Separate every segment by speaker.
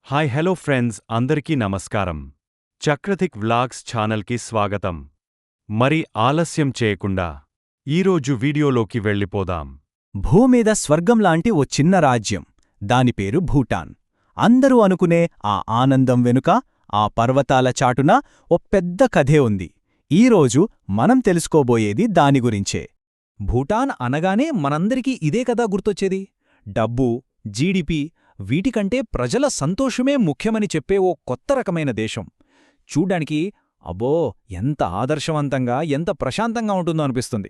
Speaker 1: Hi hello friends అందరికీ నమస్కారం. చక్రతిక్ vlogs ఛానల్కి స్వాగతం. మరి ఆలస్యం చేయకుండా ఈరోజు వీడియోలోకి వెళ్ళిపోదాం.
Speaker 2: భూమీద స్వర్గంలాంటి ఓ చిన్న రాజ్యం, దాని పేరు భూటాన్. అందరూ అనుకునే ఆ ఆనందం వెనుక, ఆ పర్వతాల చాటున ఓ పెద్ద కథే ఉంది. ఈరోజు మనం తెలుసుకోబోయేది దాని గురించే. భూటాన్ అనగానే మనందరికీ ఇదే కదా గుర్తొచ్చేది. డబ్బు, జీడిపి, వీటికంటే ప్రజల సంతోషమే ముఖ్యమని చెప్పే ఓ కొత్త రకమైన దేశం. చూడ్డానికి అబ్బో ఎంత ఆదర్శవంతంగా, ఎంత ప్రశాంతంగా ఉంటుందో అనిపిస్తుంది.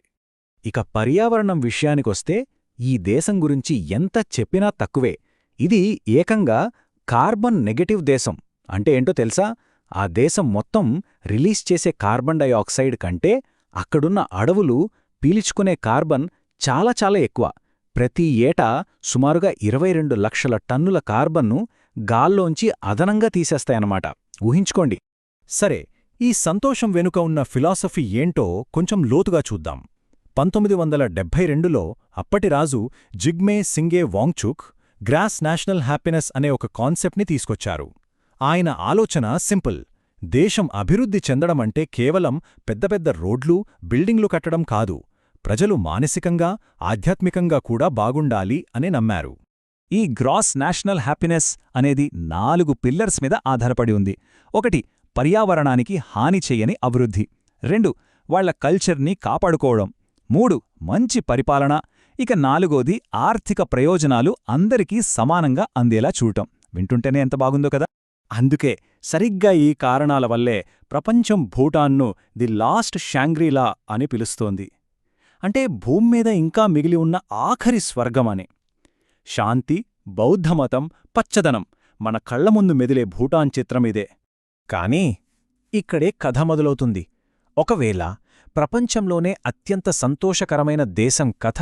Speaker 2: ఇక పర్యావరణం విషయానికొస్తే ఈ దేశం గురించి ఎంత చెప్పినా తక్కువే. ఇది ఏకంగా కార్బన్ నెగటివ్ దేశం. అంటే ఏంటో తెలుసా? ఆ దేశం మొత్తం రిలీజ్ చేసే కార్బన్ డయాక్సైడ్ కంటే అక్కడున్న అడవులు పీల్చుకునే కార్బన్ చాలా చాలా ఎక్కువ. ప్రతి ఏటా సుమారుగా 22 లక్షల టన్నుల కార్బన్ను గాల్లోంచి అదనంగా తీసేస్తాయన్నమాట. ఊహించుకోండి. సరే, ఈ సంతోషం వెనుక ఉన్న ఫిలాసఫీ ఏంటో కొంచెం లోతుగా చూద్దాం. 1972లో అప్పటి రాజు Jigme Singye Wangchuck gross national happiness అనే ఒక కాన్సెప్ట్ని తీసుకొచ్చారు. ఆయన ఆలోచన సింపుల్. దేశం అభివృద్ధి చెందడమంటే కేవలం పెద్ద పెద్ద రోడ్లు, బిల్డింగ్లు కట్టడం కాదు, ప్రజలు మానసికంగా, ఆధ్యాత్మికంగా కూడా బాగుండాలి అని నమ్మారు. ఈ గ్రాస్ నేషనల్ హ్యాపీనెస్ అనేది 4 పిల్లర్స్ మీద ఆధారపడి ఉంది. 1. పర్యావరణానికి హాని చెయ్యని అభివృద్ధి. 2. వాళ్ల కల్చర్ని కాపాడుకోవడం. 3. మంచి పరిపాలన. ఇక 4వది ఆర్థిక ప్రయోజనాలు అందరికీ సమానంగా అందేలా చూడటం. వింటుంటేనే ఎంత బాగుందో కదా. అందుకే సరిగ్గా ఈ కారణాల వల్లే ప్రపంచం భూటాన్ను ది లాస్ట్ షాంగ్రీలా అని పిలుస్తోంది. అంటే భూమ్మీద ఇంకా మిగిలి ఉన్న ఆఖరి స్వర్గమనే. శాంతి, బౌద్ధమతం, పచ్చదనం మన కళ్ల ముందు మెదిలే భూటాన్ చిత్రమిదే. కానీ ఇక్కడే కథ మొదలవుతుంది. ఒకవేళ ప్రపంచంలోనే అత్యంత సంతోషకరమైన దేశం కథ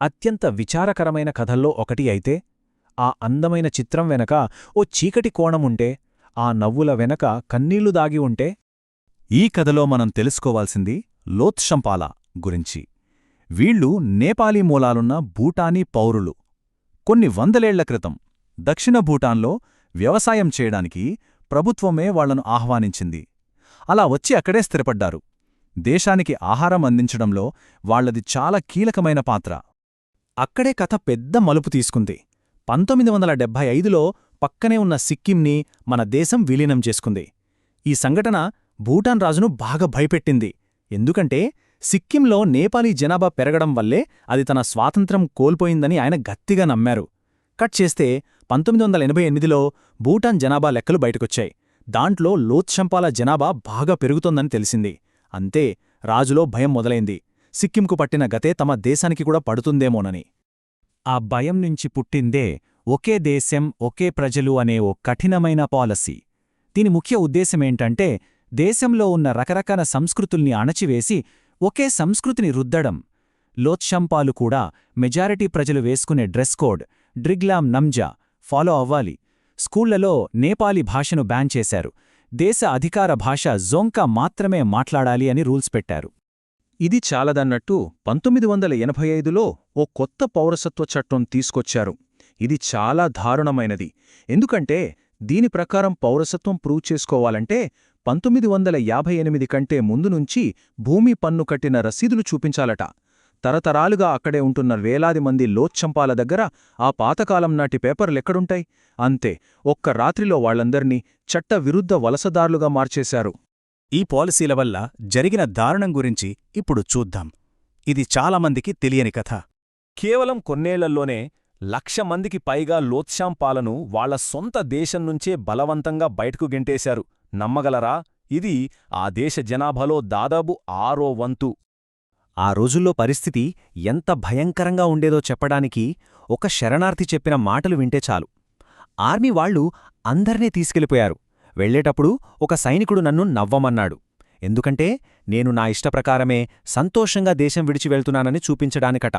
Speaker 2: అత్యంత విచారకరమైన కథల్లో ఒకటి అయితే, ఆ అందమైన చిత్రం వెనక ఓ చీకటి కోణముంటే, ఆ నవ్వుల వెనక కన్నీళ్లు దాగి ఉంటే? ఈ కథలో మనం తెలుసుకోవాల్సింది లోత్షంపాలా గురించి. వీళ్ళు నేపాలీ మూలాలున్న భూటానీ పౌరులు. కొన్ని వందలేళ్ల క్రితం దక్షిణ భూటాన్లో వ్యవసాయం చేయడానికి ప్రభుత్వమే వాళ్లను ఆహ్వానించింది. అలా వచ్చి అక్కడే స్థిరపడ్డారు. దేశానికి ఆహారం అందించడంలో వాళ్లది చాలా కీలకమైన పాత్ర. అక్కడే కథ పెద్ద మలుపు తీసుకుంది. 1975లో పక్కనే ఉన్న సిక్కింని మన దేశం విలీనం చేసుకుంది. ఈ సంఘటన భూటాన్ రాజును బాగా భయపెట్టింది. ఎందుకంటే సిక్కింలో నేపాలీ జనాభా పెరగడం వల్లే అది తన స్వాతంత్ర్యం కోల్పోయిందని ఆయన గట్టిగా నమ్మారు. కట్ చేస్తే 1988లో భూటాన్ జనాభా లెక్కలు బయటకొచ్చాయి. దాంట్లో లోత్షంపాలా జనాభా బాగా పెరుగుతోందని తెలిసింది. అంతే, రాజులో భయం మొదలైంది. సిక్కింకు పట్టిన గతే తమ దేశానికి కూడా పడుతుందేమోనని. ఆ భయం నుంచి పుట్టిందే ఒకే దేశం ఒకే ప్రజలు అనే ఓ కఠినమైన పాలసీ. దీని ముఖ్య ఉద్దేశమేంటంటే దేశంలో ఉన్న రకరకాల సంస్కృతుల్ని అణచివేసి ఒకే సంస్కృతిని రుద్దడం. లోత్షంపాలు కూడా మెజారిటీ ప్రజలు వేసుకునే డ్రెస్ కోడ్ డ్రిగ్లామ్ నమ్జా ఫాలో అవ్వాలి. స్కూళ్లలో నేపాలీ భాషను బ్యాన్ చేశారు. దేశ అధికార భాష జోంకా మాత్రమే మాట్లాడాలి అని రూల్స్ పెట్టారు. ఇది చాలదన్నట్టు 1985లో ఓ కొత్త పౌరసత్వ చట్టం తీసుకొచ్చారు. ఇది చాలా దారుణమైనది. ఎందుకంటే దీని ప్రకారం పౌరసత్వం ప్రూవ్ చేసుకోవాలంటే 1958 కంటే ముందు నుంచి భూమి పన్ను కట్టిన రసీదులు చూపించాలట. తరతరాలుగా అక్కడే ఉంటున్న వేలాది మంది లోత్షంపాల దగ్గర ఆ పాతకాలం నాటి పేపర్లెక్కడుంటాయి? అంతే, ఒక్క రాత్రిలో వాళ్లందర్నీ చట్ట విరుద్ధ వలసదారులుగా మార్చేశారు. ఈ పాలసీల వల్ల జరిగిన దారుణం గురించి ఇప్పుడు చూద్దాం. ఇది చాలామందికి తెలియని కథ. కేవలం కొన్నేళ్లలోనే 1,00,000 మందికి పైగా లోత్షంపాలను వాళ్ల సొంత దేశం నుంచే బలవంతంగా బయటకు గెంటేశారు. నమ్మగలరా? ఇది ఆ దేశ జనాభాలో దాదాపు 6వ వంతు. ఆ రోజుల్లో పరిస్థితి ఎంత భయంకరంగా ఉండేదో చెప్పడానికి ఒక శరణార్థి చెప్పిన మాటలు వింటే చాలు. ఆర్మీ వాళ్లు అందర్నీ తీసుకెళ్ళిపోయారు. వెళ్లేటప్పుడు ఒక సైనికుడు నన్ను నవ్వమన్నాడు. ఎందుకంటే నేను నా ఇష్టప్రకారమే సంతోషంగా దేశం విడిచి వెళ్తున్నానని చూపించడానికట.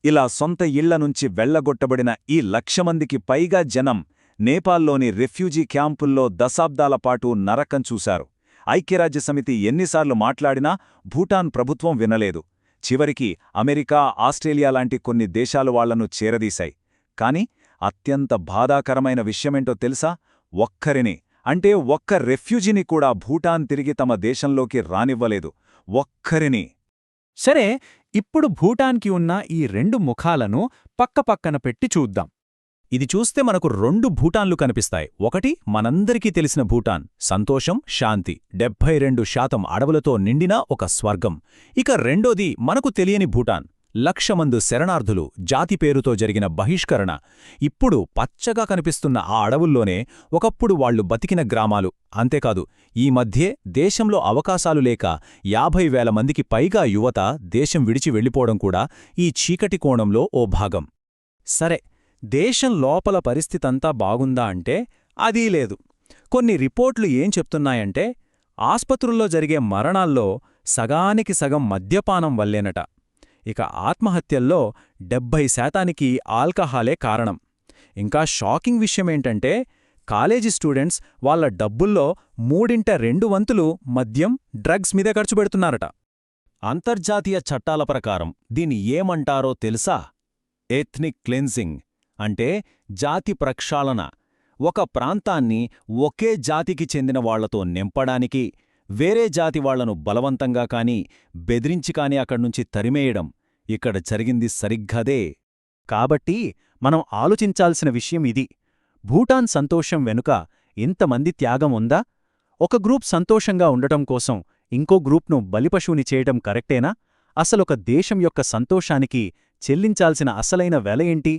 Speaker 2: ఇలా సొంత ఇళ్లనుంచి వెళ్లగొట్టబడిన ఈ 1,00,000 మందికి పైగా జనం నేపాల్లోని రెఫ్యూజీ క్యాంపుల్లో దశాబ్దాల పాటు నరకం చూశారు. ఐక్యరాజ్యసమితి ఎన్నిసార్లు మాట్లాడినా భూటాన్ ప్రభుత్వం వినలేదు. చివరికి అమెరికా, ఆస్ట్రేలియా లాంటి కొన్ని దేశాలు వాళ్లను చేరదీశాయి. కాని అత్యంత బాధాకరమైన విషయమేంటో తెలుసా?
Speaker 3: ఒక్కరిని అంటే ఒక్క రెఫ్యూజీని కూడా భూటాన్ తిరిగి తమ దేశంలోకి రానివ్వలేదు. ఒక్కరిని.
Speaker 2: సరే, ఇప్పుడు భూటాన్కి ఉన్న ఈ 2 ముఖాలను పక్కపక్కన పెట్టి చూద్దాం. ఇది చూస్తే మనకు 2 భూటాన్లు కనిపిస్తాయి. ఒకటి మనందరికీ తెలిసిన భూటాన్, సంతోషం, శాంతి, 72% అడవులతో నిండిన ఒక స్వర్గం. ఇక రెండోది మనకు తెలియని భూటాన్, 1,00,000 మంది శరణార్థులు, జాతి పేరుతో జరిగిన బహిష్కరణ. ఇప్పుడు పచ్చగా కనిపిస్తున్న ఆ అడవుల్లోనే ఒకప్పుడు వాళ్లు బతికిన గ్రామాలు. అంతేకాదు, ఈ మధ్యే దేశంలో అవకాశాలు లేక 50,000 మందికి పైగా యువత దేశం విడిచి వెళ్ళిపోవడం కూడా ఈ చీకటి కోణంలో ఓ భాగం. సరే, దేశం లోపల పరిస్థితంతా బాగుందా అంటే అదీ లేదు. కొన్ని రిపోర్ట్లు ఏం చెప్తున్నాయంటే ఆస్పత్రుల్లో జరిగే మరణాల్లో సగానికి సగం మద్యపానం వల్లేనట. ఇక ఆత్మహత్యల్లో 70% ఆల్కహాలే కారణం. ఇంకా షాకింగ్ విషయమేంటంటే కాలేజీ స్టూడెంట్స్ వాళ్ల డబ్బుల్లో 3/2 వంతులు మద్యం, డ్రగ్స్ మీదే ఖర్చు పెడుతున్నారట. అంతర్జాతీయ చట్టాల ప్రకారం దీన్ని ఏమంటారో తెలుసా? ఎథ్నిక్ క్లెన్సింగ్, అంటే జాతి ప్రక్షాళన. ఒక ప్రాంతాన్ని ఒకే జాతికి చెందిన వాళ్లతో నింపడానికి వేరే జాతి వాళ్లను బలవంతంగా కానీ బెదిరించి కానీ అక్కడ్నుంచి తరిమేయడం. ఇక్కడ జరిగింది సరిగ్గదే. కాబట్టి మనం ఆలోచించాల్సిన విషయం ఇది. భూటాన్ సంతోషం వెనుక ఇంతమంది త్యాగం ఉందా? ఒక గ్రూప్ సంతోషంగా ఉండటం కోసం ఇంకో గ్రూప్ను బలిపశువుని చేయటం కరెక్టేనా? అసలొక దేశం యొక్క సంతోషానికి చెల్లించాల్సిన అసలైన వెల ఏంటి?